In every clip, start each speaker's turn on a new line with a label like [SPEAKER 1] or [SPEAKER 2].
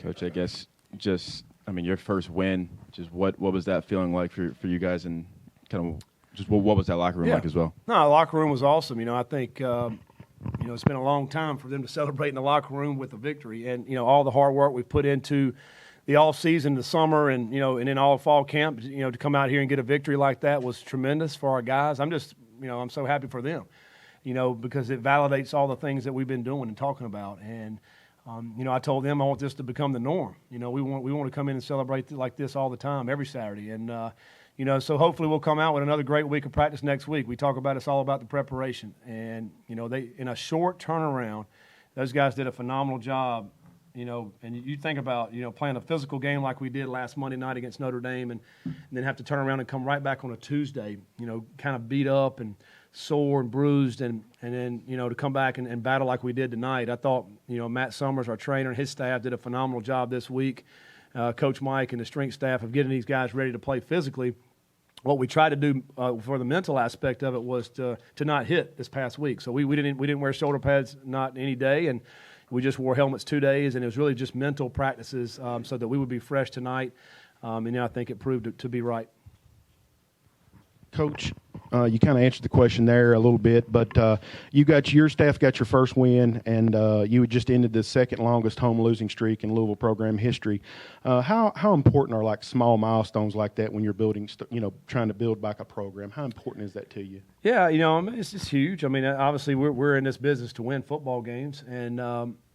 [SPEAKER 1] Coach, I guess your first win, just what was that feeling like for you guys, and kind of just what was that locker room like as well?
[SPEAKER 2] No, the locker room was awesome. I think it's been a long time for them to celebrate in the locker room with a victory, and all the hard work we put into the off season, the summer, and and then all fall camp, to come out here and get a victory like that was tremendous for our guys. I'm just I'm so happy for them, because it validates all the things that we've been doing and talking about. And I told them I want this to become the norm. We want to come in and celebrate like this all the time, every Saturday. And so hopefully we'll come out with another great week of practice next week. We talk about it's all about the preparation, and they in a short turnaround, those guys did a phenomenal job. And you think about, playing a physical game like we did last Monday night against Notre Dame and then have to turn around and come right back on a Tuesday, kind of beat up and sore and bruised and then, to come back and battle like we did tonight. I thought, Matt Summers, our trainer, and his staff did a phenomenal job this week. Coach Mike and the strength staff of getting these guys ready to play physically. What we tried to do for the mental aspect of it was to not hit this past week. So we didn't wear shoulder pads not any day, and we just wore helmets 2 days, and it was really just mental practices so that we would be fresh tonight. And I think it proved to be right.
[SPEAKER 3] Coach, you kind of answered the question there a little bit, but your staff got your first win, and you just ended the second longest home losing streak in Louisville program history. How important are small milestones like that when you're building, trying to build back a program? How important is that to you?
[SPEAKER 2] Yeah, it's just huge. Obviously we're in this business to win football games, and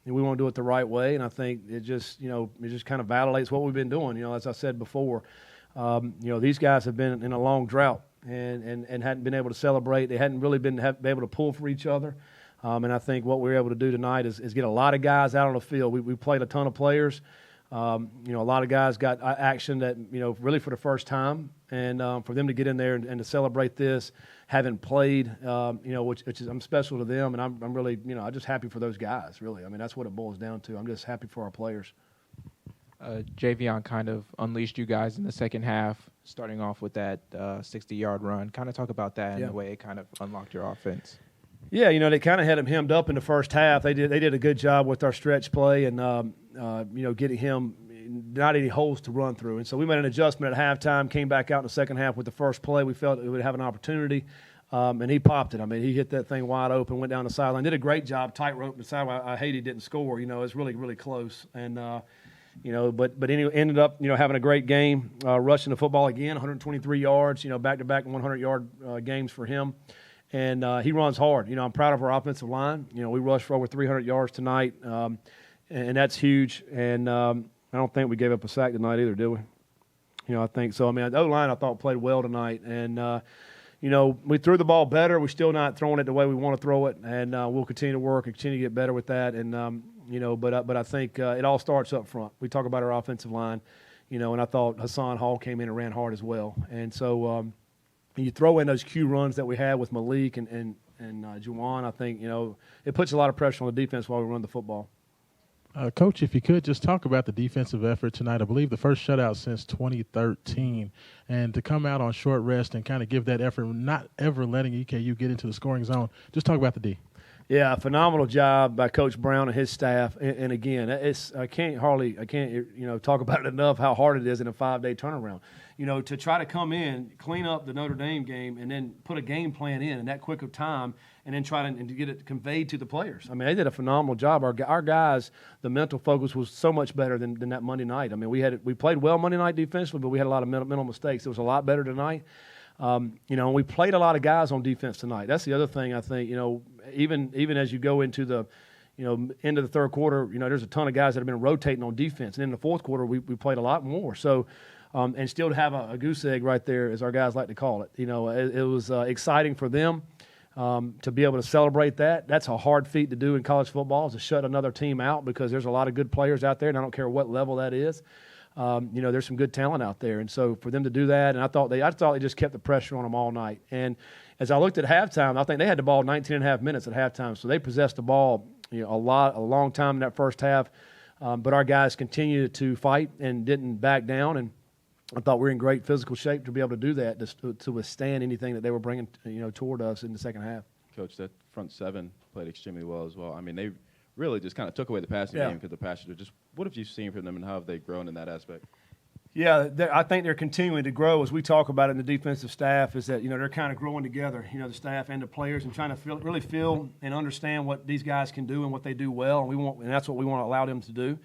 [SPEAKER 2] we want to do it the right way. And I think it just kind of validates what we've been doing. As I said before, these guys have been in a long drought. And hadn't been able to celebrate. They hadn't really been able to pull for each other. And I think what we were able to do tonight is get a lot of guys out on the field. We played a ton of players. A lot of guys got action that, really for the first time. And for them to get in there and to celebrate this, having played, which is I'm special to them. And I'm really, I'm just happy for those guys, really. That's what it boils down to. I'm just happy for our players.
[SPEAKER 4] Javion kind of unleashed you guys in the second half, starting off with that 60-yard run. Kind of talk about that and the way it kind of unlocked your offense.
[SPEAKER 2] Yeah, they kind of had him hemmed up in the first half. They did a good job with our stretch play and getting him not any holes to run through. And so we made an adjustment at halftime, came back out in the second half with the first play. We felt we would have an opportunity, and he popped it. He hit that thing wide open, went down the sideline, did a great job, tightrope the sideline. I hate he didn't score. It was really, really close. And but anyway, ended up, having a great game, rushing the football again, 123 yards, back-to-back 100-yard games for him. And he runs hard. I'm proud of our offensive line. We rushed for over 300 yards tonight, and that's huge. And I don't think we gave up a sack tonight either, did we? I think so. The O-line I thought played well tonight. And, we threw the ball better. We're still not throwing it the way we want to throw it. And we'll continue to work and continue to get better with that. And, but I think it all starts up front. We talk about our offensive line, and I thought Hassan Hall came in and ran hard as well. And so you throw in those Q runs that we had with Malik and Juwan, I think, it puts a lot of pressure on the defense while we run the football.
[SPEAKER 5] Coach, if you could just talk about the defensive effort tonight. I believe the first shutout since 2013. And to come out on short rest and kind of give that effort, not ever letting EKU get into the scoring zone. Just talk about the D.
[SPEAKER 2] Yeah, phenomenal job by Coach Brown and his staff. And again, I can't talk about it enough how hard it is in a 5-day turnaround. To try to come in, clean up the Notre Dame game, and then put a game plan in that quick of time, and then try to get it conveyed to the players. They did a phenomenal job. Our guys, the mental focus was so much better than that Monday night. We played well Monday night defensively, but we had a lot of mental mistakes. It was a lot better tonight. We played a lot of guys on defense tonight. That's the other thing I think, even as you go into the, end of the third quarter, there's a ton of guys that have been rotating on defense. And in the fourth quarter, we played a lot more. So, and still to have a goose egg right there, as our guys like to call it. It was exciting for them to be able to celebrate that. That's a hard feat to do in college football, is to shut another team out, because there's a lot of good players out there, and I don't care what level that is. There's some good talent out there. And so for them to do that, and I thought they just kept the pressure on them all night. And as I looked at halftime, I think they had the ball 19 and a half minutes at halftime. So they possessed the ball, a long time in that first half. But our guys continued to fight and didn't back down. And I thought we were in great physical shape to be able to do that, to withstand anything that they were bringing, toward us in the second half.
[SPEAKER 1] Coach, that front seven played extremely well as well. They really just kind of took away the passing
[SPEAKER 2] Yeah.
[SPEAKER 1] game because the passes. Just what have you seen from them, and how have they grown in that aspect?
[SPEAKER 2] Yeah, I think they're continuing to grow as we talk about it in the defensive staff. Is that they're kind of growing together, the staff and the players, and trying to really feel and understand what these guys can do and what they do well, and that's what we want to allow them to do.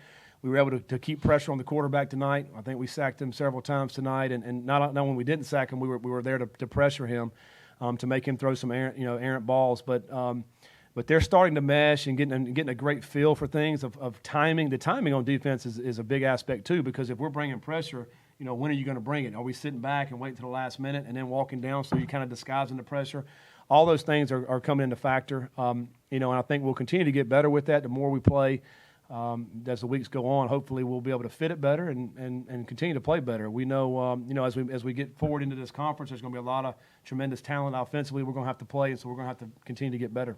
[SPEAKER 2] We were able to keep pressure on the quarterback tonight. I think we sacked him several times tonight, and not when we didn't sack him, we were there to pressure him, to make him throw some errant balls, But they're starting to mesh and getting a great feel for things of timing. The timing on defense is a big aspect too, because if we're bringing pressure, when are you going to bring it? Are we sitting back and waiting to the last minute and then walking down so you kind of disguising the pressure? All those things are coming into factor. And I think we'll continue to get better with that the more we play. As the weeks go on, hopefully we'll be able to fit it better and continue to play better. We know, as we get forward into this conference, there's going to be a lot of tremendous talent offensively we're going to have to play, and so we're going to have to continue to get better.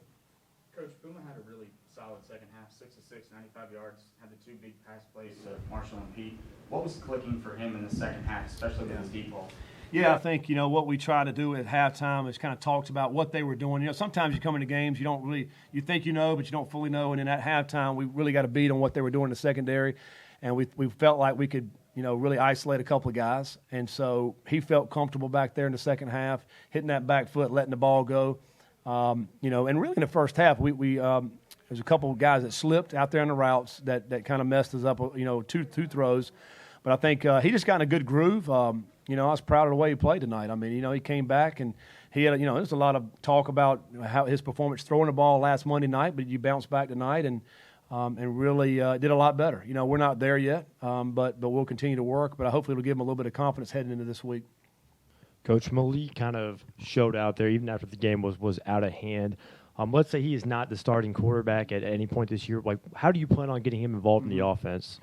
[SPEAKER 6] Coach, Puma had a really solid second half, 6 of 6, 95 yards, had the 2 big pass plays to Marshall and Pete. What was clicking for him in the second half, especially with his deep ball?
[SPEAKER 2] Yeah, I think, what we try to do at halftime is kind of talked about what they were doing. Sometimes you come into games, you think you know, but you don't fully know. And in that halftime, we really got a beat on what they were doing in the secondary. And we felt like we could, really isolate a couple of guys. And so he felt comfortable back there in the second half, hitting that back foot, letting the ball go. And really in the first half, there's a couple of guys that slipped out there on the routes that kind of messed us up, two throws. But I think he just got in a good groove. I was proud of the way he played tonight. I mean, he came back and he had, there's a lot of talk about how his performance throwing the ball last Monday night, but you bounced back tonight and really did a lot better. We're not there yet, but we'll continue to work. But hopefully it'll give him a little bit of confidence heading into this week.
[SPEAKER 7] Coach, Malik kind of showed out there even after the game was out of hand. Let's say he is not the starting quarterback at any point this year. Like, how do you plan on getting him involved in the offense?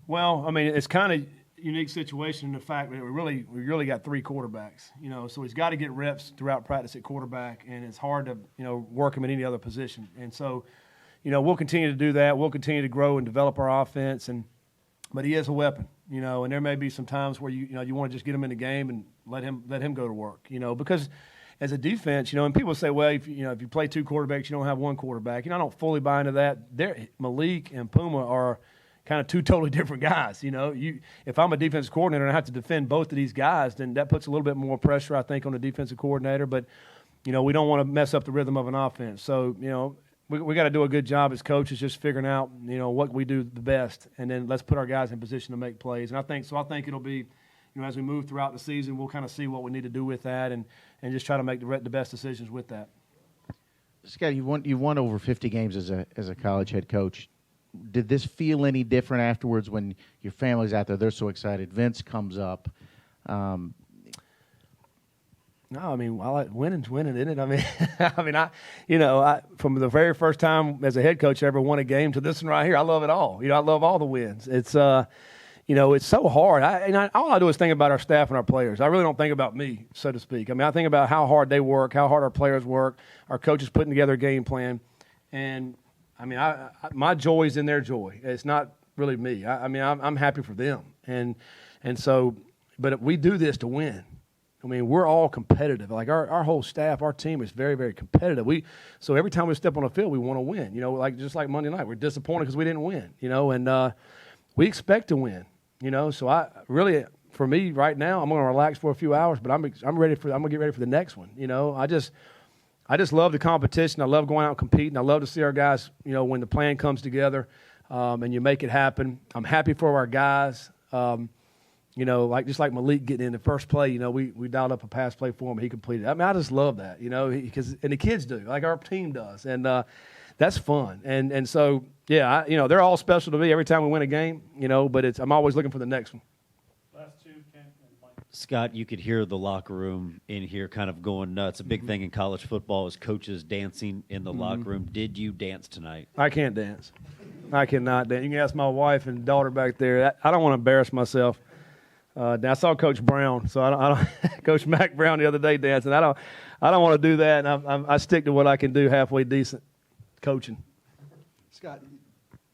[SPEAKER 2] Well, I mean, it's kind of unique situation in the fact that we really got 3 quarterbacks, so he's got to get reps throughout practice at quarterback, and it's hard to, work him in any other position. And so, we'll continue to do that. We'll continue to grow and develop our offense, but he is a weapon, and there may be some times where you want to just get him in the game and let him go to work, because as a defense, and people say, well, if you play 2 quarterbacks, you don't have 1 quarterback. I don't fully buy into that. Malik and Puma are kind of 2 totally different guys. If I'm a defensive coordinator and I have to defend both of these guys, then that puts a little bit more pressure, I think, on the defensive coordinator. But, we don't want to mess up the rhythm of an offense. So, we got to do a good job as coaches just figuring out, what we do the best, and then let's put our guys in position to make plays. And I think it'll be, as we move throughout the season, we'll kind of see what we need to do with that and just try to make the best decisions with that.
[SPEAKER 8] Scott, you won over 50 games as a college head coach. Did this feel any different afterwards when your family's out there? They're so excited. Vince comes up.
[SPEAKER 2] No, I mean, winning's winning, isn't it? I mean, from the very first time as a head coach I ever won a game to this one right here, I love it all. I love all the wins. It's it's so hard. All I do is think about our staff and our players. I really don't think about me, so to speak. I think about how hard they work, how hard our players work, our coaches putting together a game plan, and my joy is in their joy. It's not really me. I'm happy for them, and so, but we do this to win. We're all competitive. Like our whole staff, our team is very, very competitive. So every time we step on the field, we want to win. Just like Monday night, we're disappointed because we didn't win. And we expect to win. So for me right now, I'm going to relax for a few hours, but I'm going to get ready for the next one. I just love the competition. I love going out and competing. I love to see our guys, when the plan comes together and you make it happen. I'm happy for our guys. Just like Malik getting in the first play, we dialed up a pass play for him. He completed. I just love that, because and the kids do, like our team does, and that's fun. And so they're all special to me every time we win a game, But I'm always looking for the next one.
[SPEAKER 6] Last 2, Ken and Mike.
[SPEAKER 9] Scott, you could hear the locker room in here kind of going nuts. A big thing in college football is coaches dancing in the locker room. Did you dance tonight?
[SPEAKER 2] I can't dance. I cannot dance. You can ask my wife and daughter back there. I don't want to embarrass myself. I saw Coach Brown, so I don't Coach Mac Brown the other day dancing. I don't want to do that. And I stick to what I can do halfway decent coaching.
[SPEAKER 10] Scott,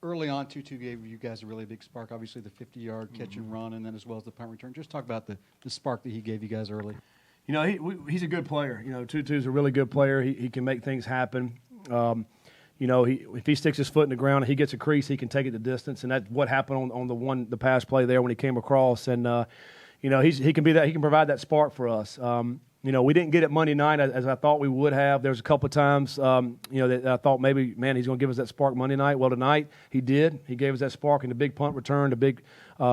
[SPEAKER 10] early on, 2-2 gave you guys a really big spark. Obviously, the 50-yard catch and run, and then as well as the punt return. Just talk about the spark that he gave you guys early.
[SPEAKER 2] He's a good player. Tutu's a really good player. He can make things happen. if he sticks his foot in the ground and he gets a crease, he can take it the distance, and that's what happened on the pass play there when he came across. And he can be that. He can provide that spark for us. We didn't get it Monday night as I thought we would have. There was a couple of times, that I thought maybe, man, he's going to give us that spark Monday night. Well, tonight he did. He gave us that spark in the big punt return, the big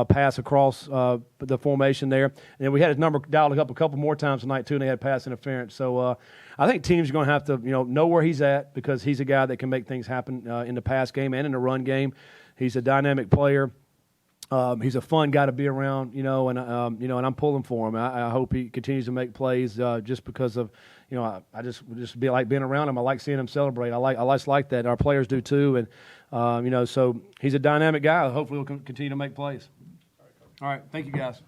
[SPEAKER 2] pass across the formation there. And then we had his number dialed up a couple more times tonight, too, and they had pass interference. So I think teams are going to have to, know where he's at, because he's a guy that can make things happen in the pass game and in the run game. He's a dynamic player. He's a fun guy to be around, and I'm pulling for him. I hope he continues to make plays just because of, I just be like being around him. I like seeing him celebrate. I just like that. Our players do too, and so he's a dynamic guy. Hopefully, he'll continue to make plays. All right, thank you guys.